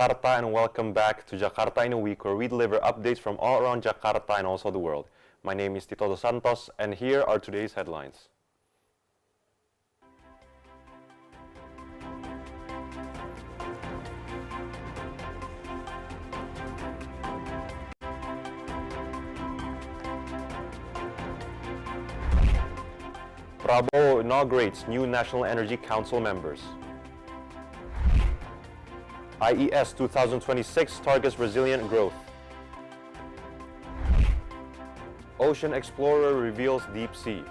Jakarta and welcome back to Jakarta in a Week, where we deliver updates from all around Jakarta and also the world. My name is Tito dos Santos and here are today's headlines. Prabowo inaugurates new National Energy Council members. IES 2026 targets resilient growth. Ocean Explorer reveals deep sea.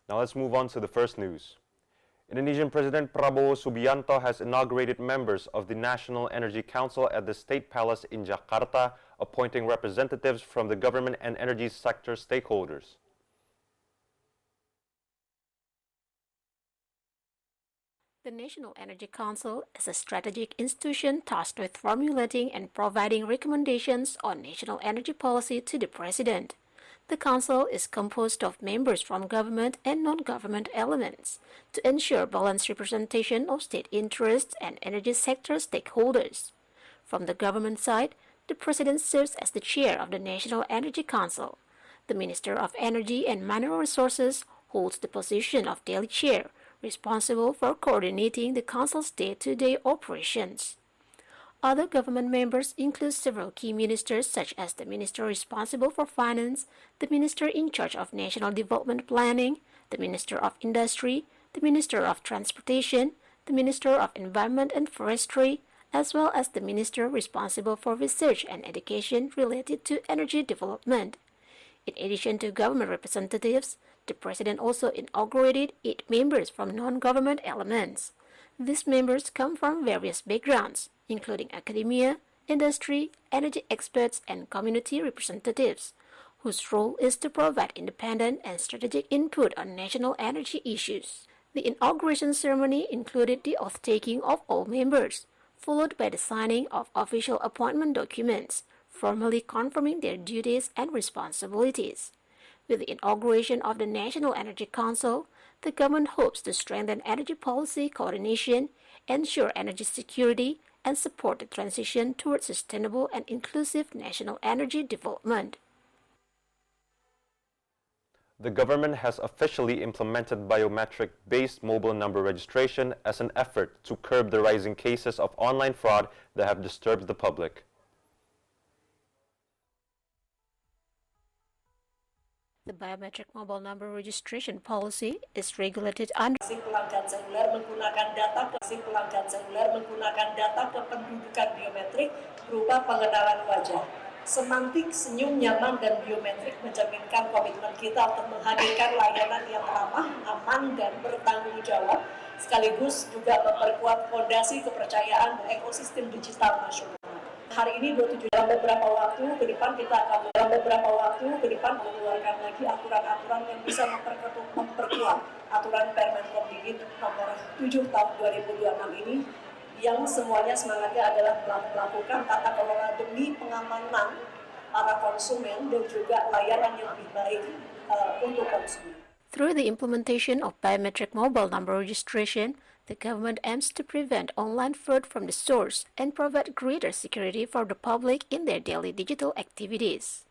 Now let's move on to the first news. Indonesian President Prabowo Subianto has inaugurated members of the National Energy Council at the State Palace in Jakarta, appointing representatives from the government and energy sector stakeholders. The National Energy Council is a strategic institution tasked with formulating and providing recommendations on national energy policy to the President. The Council is composed of members from government and non-government elements to ensure balanced representation of state interests and energy sector stakeholders. From the government side, the President serves as the chair of the National Energy Council. The Minister of Energy and Mineral Resources holds the position of daily chair, responsible for coordinating the Council's day-to-day operations. Other government members include several key ministers such as the Minister responsible for Finance, the Minister in charge of National Development Planning, the Minister of Industry, the Minister of Transportation, the Minister of Environment and Forestry, as well as the Minister responsible for research and education related to energy development. In addition to government representatives, the President also inaugurated 8 members from non-government elements. These members come from various backgrounds, including academia, industry, energy experts, and community representatives, whose role is to provide independent and strategic input on national energy issues. The inauguration ceremony included the oath-taking of all members, followed by the signing of official appointment documents, formally confirming their duties and responsibilities. With the inauguration of the National Energy Council, the government hopes to strengthen energy policy coordination, ensure energy security, and support the transition towards sustainable and inclusive national energy development. The government has officially implemented biometric-based mobile number registration as an effort to curb the rising cases of online fraud that have disturbed the public. The biometric mobile number registration policy is regulated under pelanggan seluler menggunakan data kependudukan biometrik berupa pengenalan wajah. Semantik, senyum, nyaman, dan biometrik mencerminkan komitmen kita untuk menghadirkan layanan yang ramah, aman, dan bertanggung jawab, sekaligus juga memperkuat fondasi kepercayaan ekosistem digital nasional. Hari ini 27 dalam beberapa waktu ke depan kita akan mengeluarkan lagi aturan-aturan yang bisa memperkuat aturan Permenkopdikbud nomor 7 tahun 2026 ini, yang semuanya semangatnya adalah melakukan tata kelola demi pengamanan para konsumen dan juga layanan yang lebih baik untuk konsumen. Through the implementation of biometric mobile number registration, the government aims to prevent online fraud from the source and provide greater security for the public in their daily digital activities.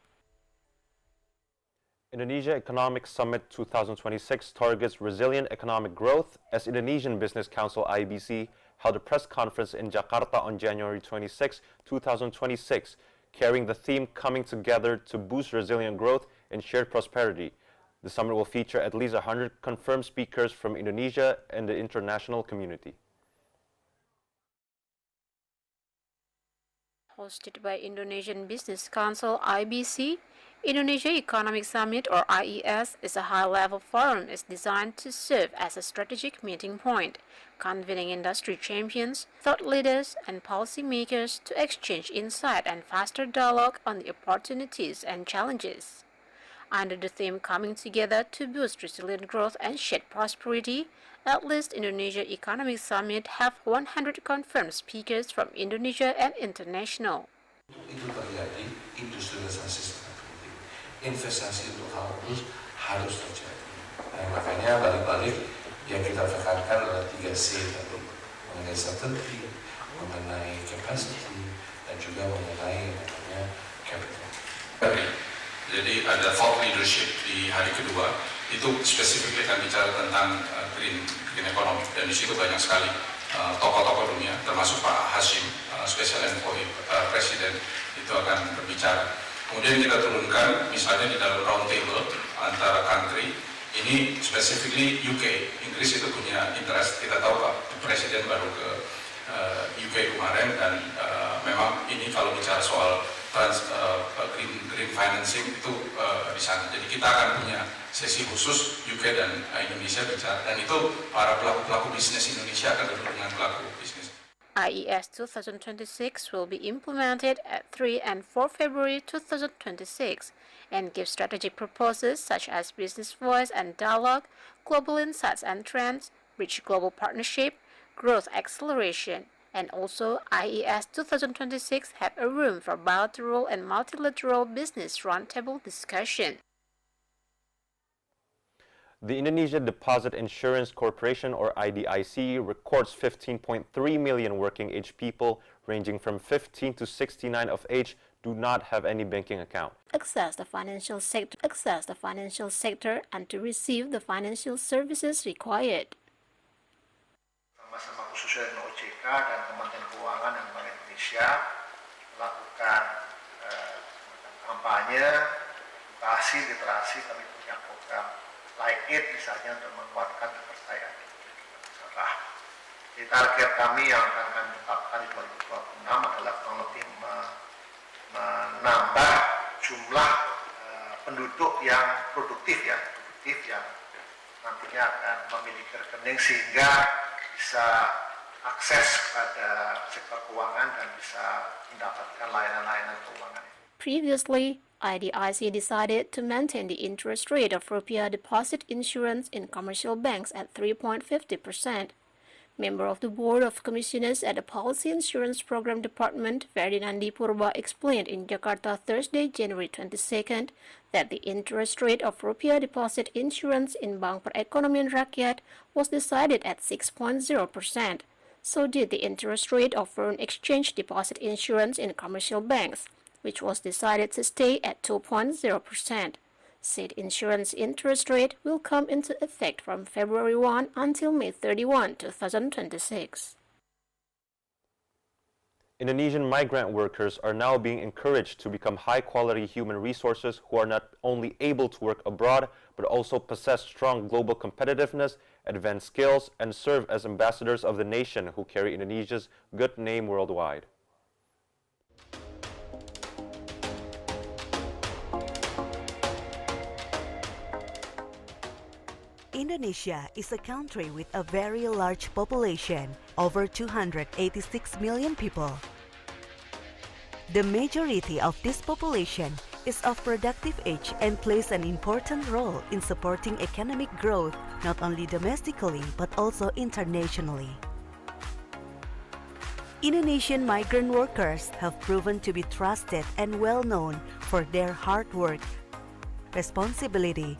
Indonesia Economic Summit 2026 targets resilient economic growth as Indonesian Business Council IBC held a press conference in Jakarta on January 26, 2026, carrying the theme Coming Together to Boost Resilient Growth and Shared Prosperity. The summit will feature at least 100 confirmed speakers from Indonesia and the international community. Hosted by Indonesian Business Council IBC, Indonesia Economic Summit or IES is a high-level forum is designed to serve as a strategic meeting point, convening industry champions, thought leaders, and policymakers to exchange insight and foster dialogue on the opportunities and challenges. Under the theme Coming Together to Boost Resilient Growth and Shared Prosperity, at least Indonesia Economic Summit have 100 confirmed speakers from Indonesia and international. Itu terjadi industrialisasi strategik. Investasi untuk harus harus terjadi. Nah, makanya balik-balik yang kita tekankan adalah 3C tadi, mengenai certainty, mengenai capacity, dan juga mengenai namanya capital. Jadi ada thought leadership di hari kedua, itu spesifik akan bicara tentang green economy, dan di situ banyak sekali tokoh-tokoh dunia, termasuk Pak Hashim, Special Envoy Presiden, itu akan berbicara. Kemudian kita turunkan, misalnya di dalam round table antara country, ini specifically UK, Inggris itu punya interest. Kita tahu Pak Presiden baru ke UK kemarin, dan memang ini kalau bicara soal green financing itu di sana. Jadi kita akan punya sesi khusus UK dan Indonesia bicara, dan itu para pelaku bisnis Indonesia akan bertemu dengan pelaku bisnis. IES 2026 will be implemented at 3 and 4 February 2026 and give strategic purposes such as business voice and dialogue, global insights and trends, rich global partnership, growth acceleration, and also IES 2026 have a room for bilateral and multilateral business roundtable discussion. The Indonesia Deposit Insurance Corporation, or IDIC, records 15.3 million working-age people ranging from 15 to 69 of age do not have any banking account. Access the financial sector and to receive the financial services required. Sama-sama khususnya dengan OJK dan Kementerian Keuangan dan Bank Indonesia melakukan kampanye, literasi, kami punya program like it misalnya untuk menguatkan kepercayaan masyarakat. Di target kami yang akan kami tetapkan di 2026 adalah kurang lebih menambah jumlah penduduk yang produktif yang nantinya akan memiliki rekening sehingga bisa akses pada sektor keuangan dan bisa mendapatkan layanan-layanan keuangan. Previously, IDIC decided to maintain the interest rate of rupiah deposit insurance in commercial banks at 3.50%. Member of the Board of Commissioners at the Policy Insurance Program Department, Ferdinandi Purba, explained in Jakarta Thursday, January 22nd, that the interest rate of rupiah deposit insurance in Bank Perekonomian Rakyat was decided at 6.0%. So did the interest rate of foreign exchange deposit insurance in commercial banks, which was decided to stay at 2.0%. Said insurance interest rate will come into effect from February 1 until May 31, 2026. Indonesian migrant workers are now being encouraged to become high-quality human resources who are not only able to work abroad, but also possess strong global competitiveness, advanced skills, and serve as ambassadors of the nation who carry Indonesia's good name worldwide. Indonesia is a country with a very large population, over 286 million people. The majority of this population is of productive age and plays an important role in supporting economic growth not only domestically but also internationally. Indonesian migrant workers have proven to be trusted and well known for their hard work, responsibility,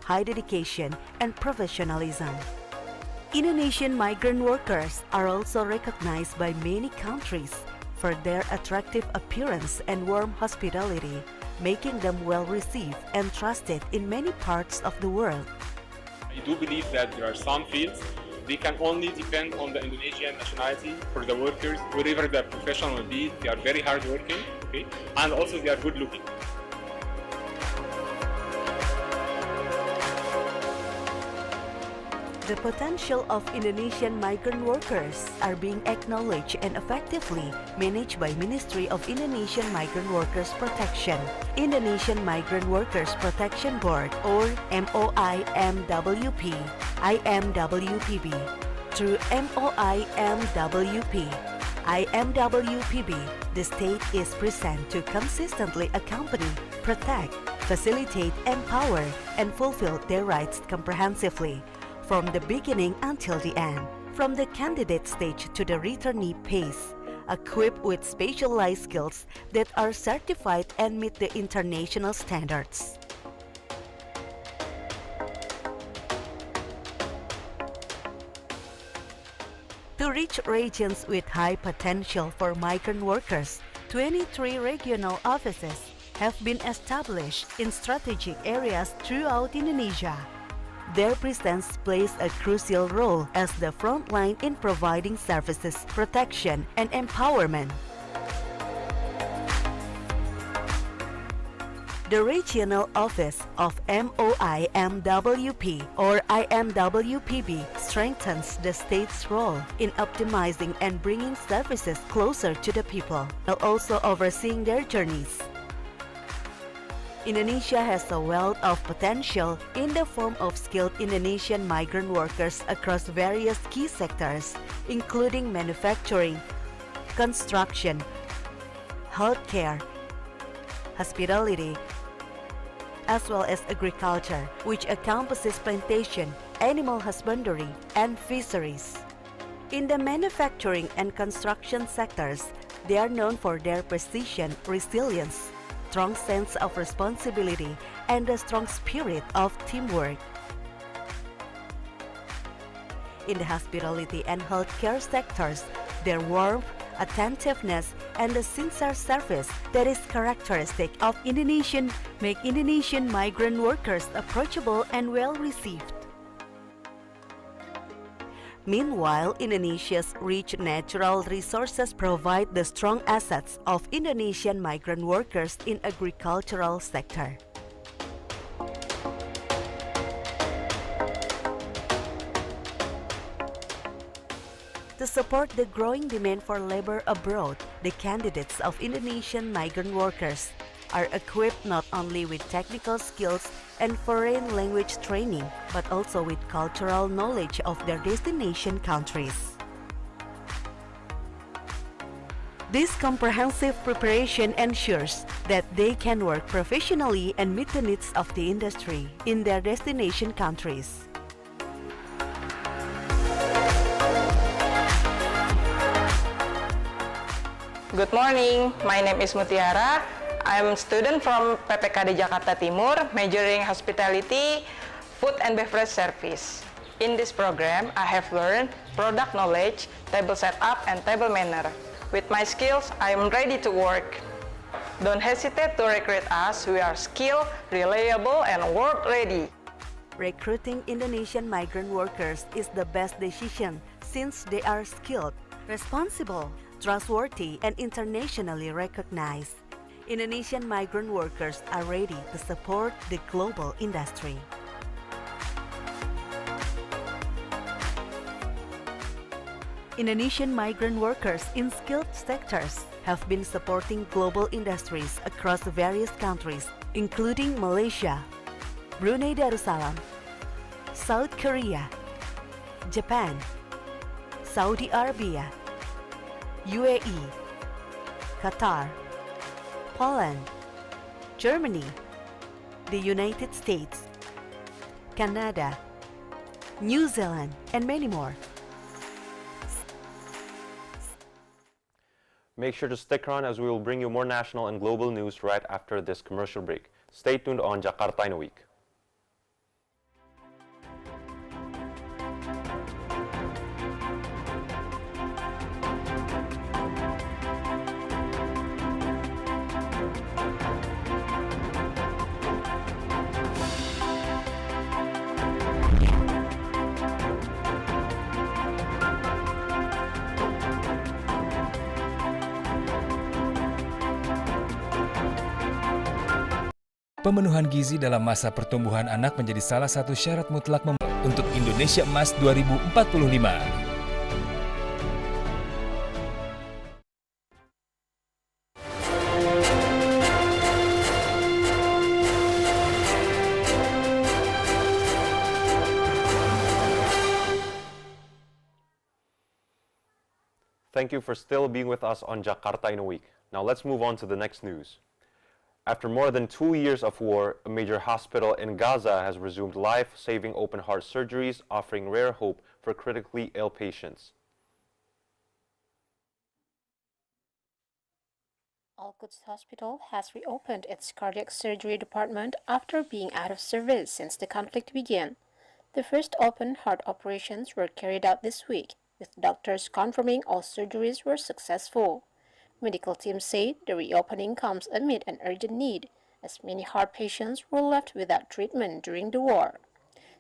high dedication, and professionalism. Indonesian migrant workers are also recognized by many countries for their attractive appearance and warm hospitality, making them well received and trusted in many parts of the world. I do believe that there are some fields they can only depend on the Indonesian nationality for the workers, wherever the profession will be. They are very hardworking, okay, and also they are good looking. The potential of Indonesian migrant workers are being acknowledged and effectively managed by Ministry of Indonesian Migrant Workers Protection, Indonesian Migrant Workers Protection Board, or MOIMWP, IMWPB. Through MOIMWP, IMWPB, the state is present to consistently accompany, protect, facilitate, empower, and fulfill their rights comprehensively, from the beginning until the end, from the candidate stage to the returnee phase, equipped with specialized skills that are certified and meet the international standards. To reach regions with high potential for migrant workers, 23 regional offices have been established in strategic areas throughout Indonesia. Their presence plays a crucial role as the front line in providing services, protection, and empowerment. The Regional Office of MOIMWP or IMWPB strengthens the state's role in optimizing and bringing services closer to the people, while also overseeing their journeys. Indonesia has a wealth of potential in the form of skilled Indonesian migrant workers across various key sectors, including manufacturing, construction, healthcare, hospitality, as well as agriculture, which encompasses plantation, animal husbandry, and fisheries. In the manufacturing and construction sectors, they are known for their precision, resilience, strong sense of responsibility, and a strong spirit of teamwork. In the hospitality and healthcare sectors, their warmth, attentiveness, and the sincere service that is characteristic of Indonesian make Indonesian migrant workers approachable and well received. Meanwhile, Indonesia's rich natural resources provide the strong assets of Indonesian migrant workers in agricultural sector. To support the growing demand for labor abroad, the candidates of Indonesian migrant workers are equipped not only with technical skills and foreign language training, but also with cultural knowledge of their destination countries. This comprehensive preparation ensures that they can work professionally and meet the needs of the industry in their destination countries. Good morning, my name is Mutiara. I'm a student from PPKD Jakarta Timur, majoring hospitality, food and beverage service. In this program, I have learned product knowledge, table setup, and table manner. With my skills, I am ready to work. Don't hesitate to recruit us. We are skilled, reliable, and work ready. Recruiting Indonesian migrant workers is the best decision since they are skilled, responsible, trustworthy, and internationally recognized. Indonesian migrant workers are ready to support the global industry. Indonesian migrant workers in skilled sectors have been supporting global industries across various countries, including Malaysia, Brunei Darussalam, South Korea, Japan, Saudi Arabia, UAE, Qatar, Poland, Germany, the United States, Canada, New Zealand, and many more. Make sure to stick around as we will bring you more national and global news right after this commercial break. Stay tuned on Jakarta in a Week. Pemenuhan gizi dalam masa pertumbuhan anak menjadi salah satu syarat mutlak untuk Indonesia Emas 2045. Thank you for still being with us on Jakarta in a Week. Now let's move on to the next news. After more than 2 years of war, a major hospital in Gaza has resumed life-saving open-heart surgeries, offering rare hope for critically ill patients. Al-Quds Hospital has reopened its cardiac surgery department after being out of service since the conflict began. The first open heart operations were carried out this week. with doctors confirming all surgeries were successful. Medical teams say the reopening comes amid an urgent need, as many heart patients were left without treatment during the war.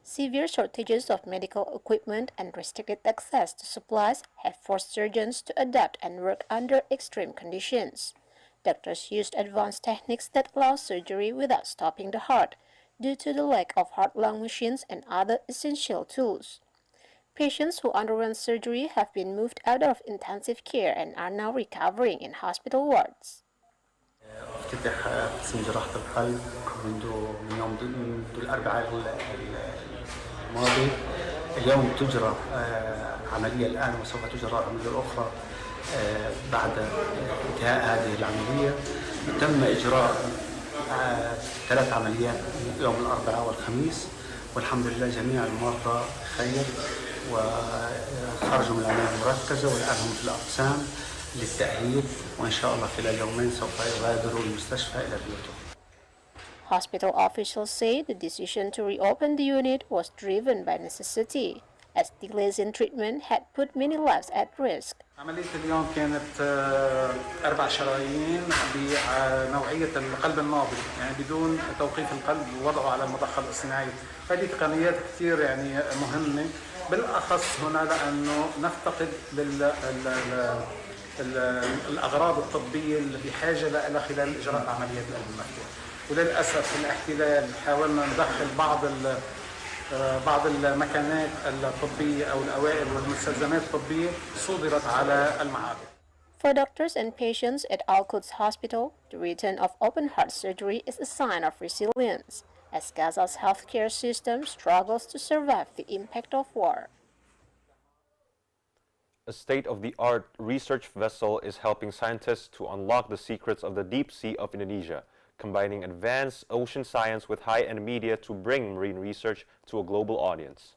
Severe shortages of medical equipment and restricted access to supplies have forced surgeons to adapt and work under extreme conditions. Doctors used advanced techniques that allow surgery without stopping the heart, due to the lack of heart-lung machines and other essential tools. Patients who underwent surgery have been moved out of intensive care and are now recovering in hospital wards. افتتح قسم جراحة القلب من يوم الأربعاء الماضي. اليوم تجرى عملية الآن وسوف تجرى عملية أخرى بعد انتهاء هذه العملية. تم إجراء 3 عمليات يوم الأربعاء والخميس، والحمد لله جميع المرضى خير وخرجوا من العناية المركزة والآن هم في الأقسام للتأهيل، وإن شاء الله خلال يومين سوف يغادروا المستشفى إلى بيوتهم. Hospital officials say the decision to reopen the unit was driven by necessity, as delays in treatment had put many lives at risk. عملية اليوم كانت 4 شرايين بنوعية القلب النابض، يعني بدون توقيف القلب ووضعه على المضخة الاصطناعية. هذه تقنيات كثير يعني مهمة، بالأخص هنا لأنه نفتقد الأغراض الطبية اللي بحاجة لها خلال إجراء عمليات القلب المفتوح. وللأسف الاحتلال حاولنا ندخل بعض المكانات الطبية أو الأوائل والمستلزمات الطبية صدرت على المعابر. For doctors and patients at Al-Quds Hospital, the return of open heart surgery is a sign of resilience, as Gaza's healthcare system struggles to survive the impact of war. A state-of-the-art research vessel is helping scientists to unlock the secrets of the deep sea of Indonesia, combining advanced ocean science with high-end media to bring marine research to a global audience.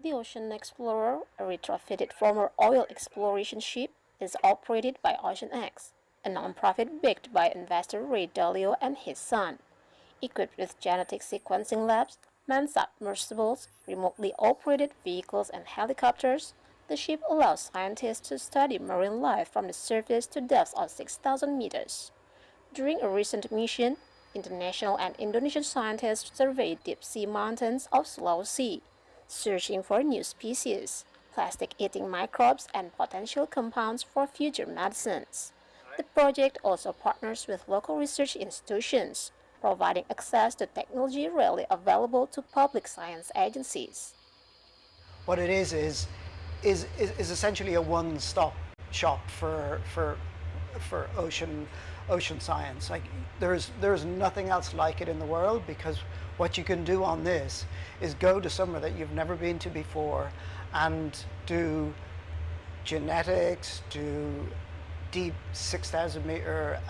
The Ocean Explorer, a retrofitted former oil exploration ship, is operated by OceanX, a non-profit backed by investor Ray Dalio and his son. Equipped with genetic sequencing labs, manned submersibles, remotely operated vehicles and helicopters, the ship allows scientists to study marine life from the surface to depths of 6,000 meters. During a recent mission, international and Indonesian scientists surveyed deep-sea mountains of Sulawesi, searching for new species, plastic-eating microbes, and potential compounds for future medicines. The project also partners with local research institutions, providing access to technology rarely available to public science agencies. What it is essentially a one-stop shop for ocean science. Like there's nothing else like it in the world, because what you can do on this is go to somewhere that you've never been to before and do genetics, do deep 6,000 meter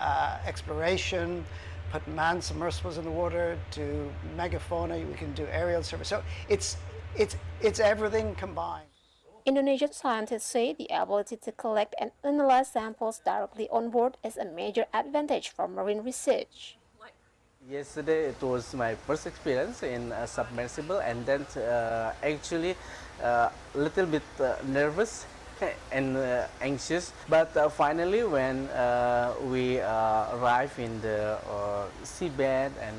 exploration, put manned submersibles in the water, do megafauna, we can do aerial survey. So it's everything combined. Indonesian scientists say the ability to collect and analyze samples directly on board is a major advantage for marine research. Yesterday it was my first experience in a submersible, and then actually a little bit nervous and anxious, but finally when we arrive in the seabed, and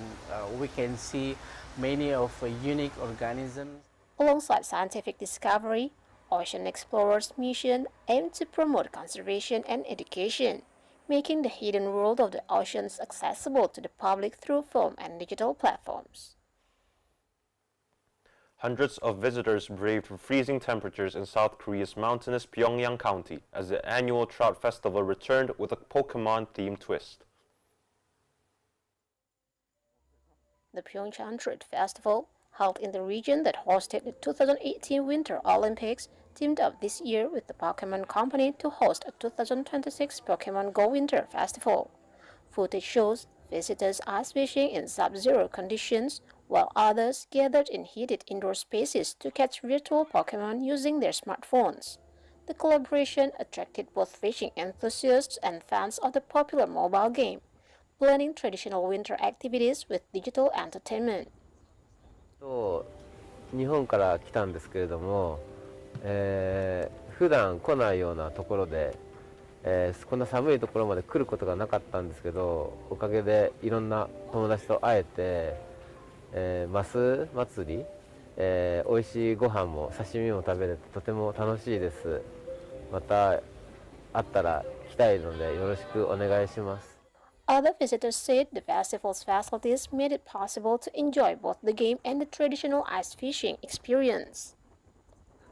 we can see many of unique organisms. Alongside scientific discovery, Ocean Explorer's mission aimed to promote conservation and education, making the hidden world of the oceans accessible to the public through film and digital platforms. Hundreds of visitors braved freezing temperatures in South Korea's mountainous Pyongyang County as the annual Trout Festival returned with a Pokemon-themed twist. The Pyeongchang Trout Festival, held in the region that hosted the 2018 Winter Olympics, teamed up this year with the Pokemon Company to host a 2026 Pokemon Go Winter Festival. Footage shows visitors ice fishing in sub-zero conditions, while others gathered in heated indoor spaces to catch virtual Pokemon using their smartphones. The collaboration attracted both fishing enthusiasts and fans of the popular mobile game, blending traditional winter activities with digital entertainment. 日本から来たんですけれども、普段来ないようなところで、こんな寒いところまで来ることがなかったんですけど、おかげでいろんな友達と会えて、マス祭り、美味しいご飯も刺身も食べれてとても楽しいです。また会ったら来たいのでよろしくお願いします。Other visitors said the festival's facilities made it possible to enjoy both the game and the traditional ice fishing experience.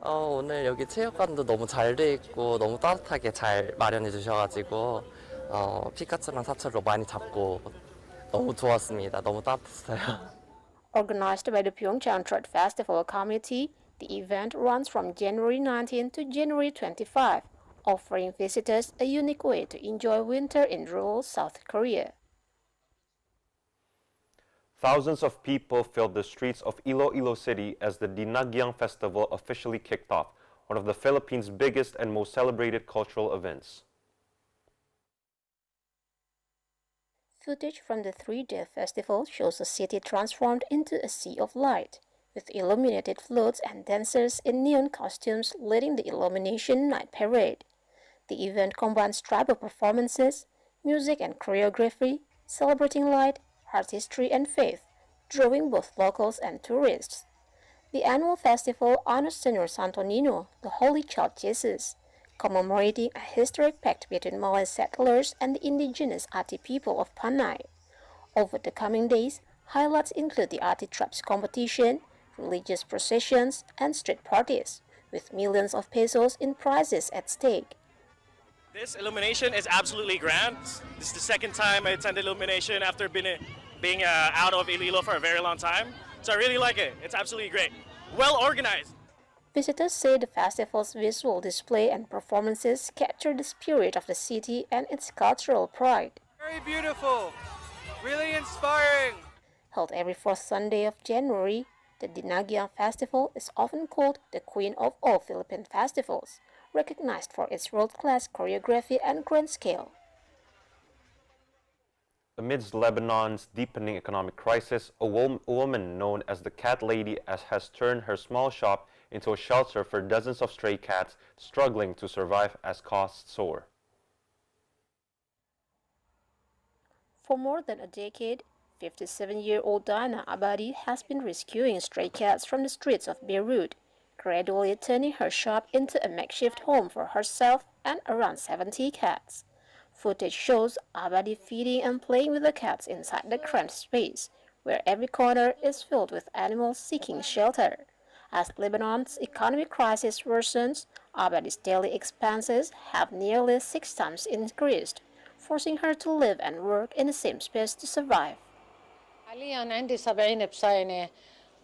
오늘 여기 체육관도 너무 잘 돼 있고 너무 따뜻하게 잘 마련해 주셔가지고 피카츄랑 사철로 많이 잡고 너무 좋았습니다. 너무 따뜻했어요. Organized by the Pyeongchang Trout Festival Committee, the event runs from January 19 to January 25, offering visitors a unique way to enjoy winter in rural South Korea. Thousands of people filled the streets of Iloilo City as the Dinagyang Festival officially kicked off, one of the Philippines' biggest and most celebrated cultural events. Footage from the three-day festival shows the city transformed into a sea of light, with illuminated floats and dancers in neon costumes leading the Illumination Night Parade. The event combines tribal performances, music and choreography, celebrating light, artistry and faith, drawing both locals and tourists. The annual festival honors Senor Santo Nino, the Holy Child Jesus, commemorating a historic pact between Malay settlers and the indigenous Ati people of Panay. Over the coming days, highlights include the Ati Tribes competition, religious processions, and street parties, with millions of pesos in prizes at stake. This illumination is absolutely grand. This is the second time I attended illumination after being out of Iloilo for a very long time. So I really like it. It's absolutely great. Well organized. Visitors say the festival's visual display and performances capture the spirit of the city and its cultural pride. Very beautiful. Really inspiring. Held every fourth Sunday of January, the Dinagyang Festival is often called the Queen of all Philippine festivals, recognized for its world-class choreography and grand scale. Amidst Lebanon's deepening economic crisis, a woman known as the Cat Lady has turned her small shop into a shelter for dozens of stray cats struggling to survive as costs soar. For more than a decade, 57-year-old Dana Abadi has been rescuing stray cats from the streets of Beirut, gradually turning her shop into a makeshift home for herself and around 70 cats. Footage shows Abadi feeding and playing with the cats inside the cramped space, where every corner is filled with animals seeking shelter. As Lebanon's economic crisis worsens, Abadi's daily expenses have nearly 6 times increased, forcing her to live and work in the same space to survive. حاليا عندي 70 بصينة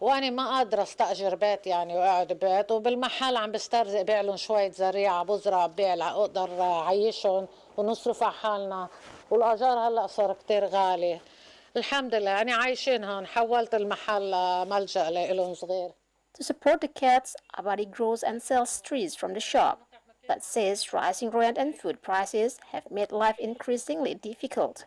وأنا ما قادرة استأجر بيت يعني وقاعد ببيت وبالمحل عم بسترزق بيع لهم شوية زريعة بزرع بيع أقدر أعيشهم ونصرف على حالنا والأجار هلا صار كتير غالي. الحمد لله يعني عايشين هون حولت المحل ملجأ لإلهم صغير. To support the cats, Abadi grows and sells trees from the shop, but says rising rent and food prices have made life increasingly difficult.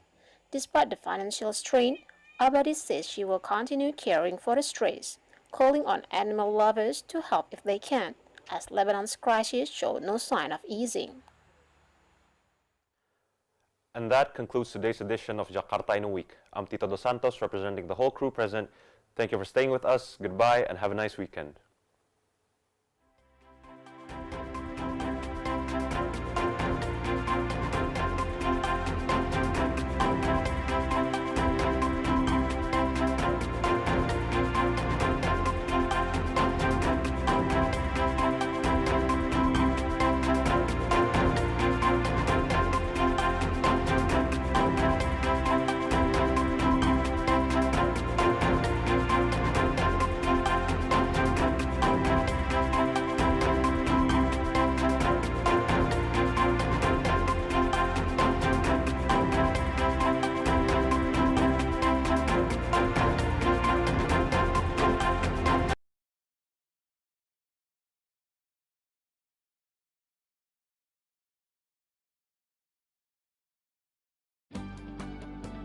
Despite the financial strain, Abadi says she will continue caring for the strays, calling on animal lovers to help if they can, as Lebanon's crisis showed no sign of easing. And that concludes today's edition of Jakarta in a Week. I'm Tito Dos Santos, representing the whole crew present. Thank you for staying with us. Goodbye and have a nice weekend.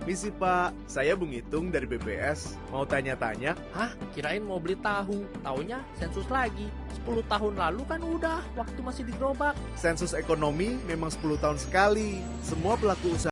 Misi Pak, saya Bung Itung dari BPS. Mau tanya-tanya? Hah? Kirain mau beli tahu. Taunya sensus lagi. 10 tahun lalu kan udah, waktu masih di gerobak. Sensus ekonomi memang 10 tahun sekali. Semua pelaku usaha